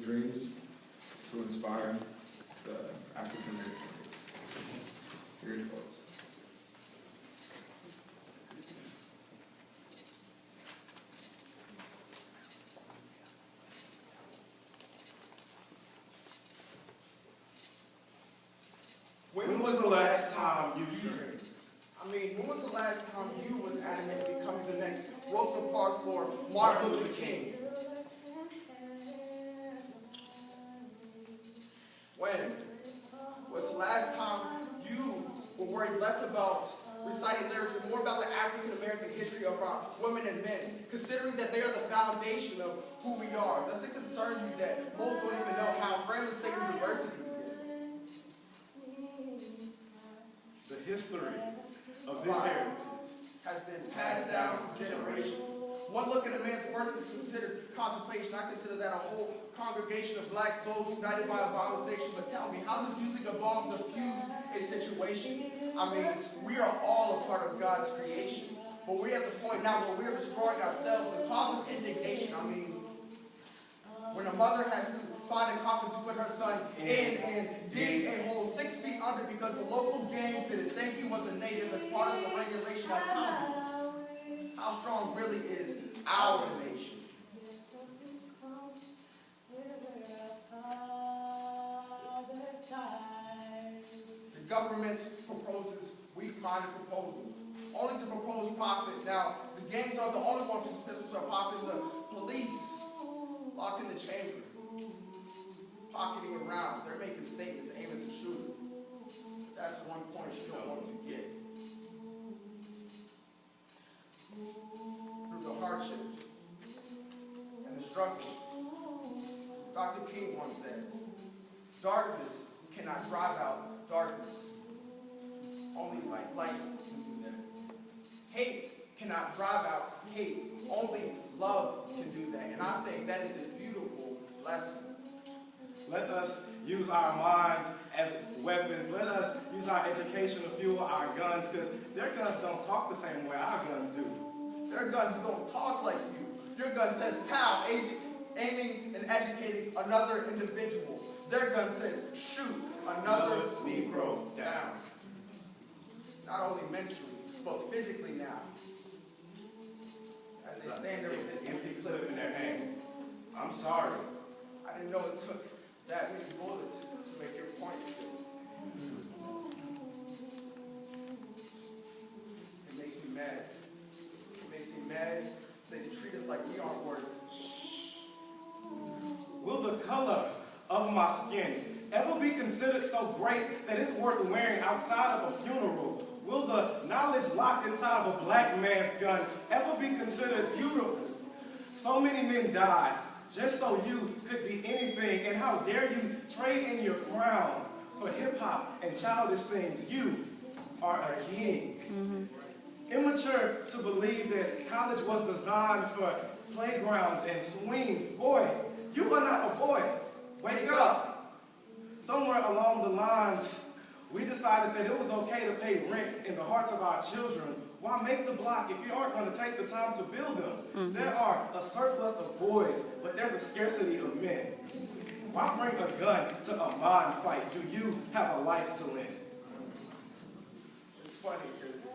dreams is to inspire the African American race. Here it goes. When was the last time you dreamed? I mean, when was the last time you was adamant of becoming the next Rosa Parks or Martin Luther King? When was the last time you were worried less about reciting lyrics and more about the African American history of our women and men, considering that they are the foundation of who we are? Does it concern you that most don't even know how Grambling State University began? The history of this heritage has been passed down for generations. One look at a man's work is considered contemplation. I consider that a whole congregation of black souls united by a violent nation. But tell me, how does using a bomb diffuse a situation? I mean, we are all a part of God's creation. But we're at the point now where we're destroying ourselves and causes indignation. I mean, when a mother has to find a coffin to put her son in and dig a hole 6 feet under because the local gang didn't think he was a native as part of the regulation at time. How strong really is our nation? The government proposes weak-minded proposals, only to propose profit. Now, the gangs are the only ones whose pistols are popping. The police locked in the chamber, pocketing around. They're making statements aiming to shoot. That's the one point you don't want to get. Through the hardships and the struggles, Dr. King once said, darkness cannot drive out darkness. Only light can do that. Hate cannot drive out hate. Only love can do that. And I think that is a beautiful lesson. Let us use our minds as weapons. Let us use our education to fuel our guns, because their guns don't talk the same way our guns do. Their guns don't talk like you. Your gun says, pow, aiming and educating another individual. Their gun says, shoot another Negro down. Not only mentally, but physically now. As they stand there with an empty clip in their hand. I'm sorry. I didn't know it took that many bullets to make your point still. It makes me mad. It makes me mad that you treat us like we aren't worth. Will the color of my skin ever be considered so great that it's worth wearing outside of a funeral? Will the knowledge locked inside of a black man's gun ever be considered beautiful? So many men died just so you could be anything, and how dare you trade in your crown for hip-hop and childish things? You are a king. Immature to believe that college was designed for playgrounds and swings. Boy, you are not a boy. Wake up. Somewhere along the lines, we decided that it was okay to pay rent in the hearts of our children. Why make the block if you aren't going to take the time to build them? There are a surplus of boys, but there's a scarcity of men. Why bring a gun to a mind fight? Do you have a life to live? It's funny because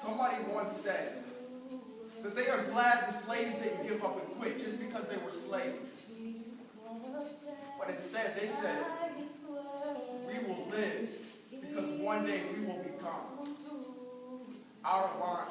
somebody once said that they are glad the slaves didn't give up and quit just because they were slaves. But instead they said, we will live because one day we will become. Our mind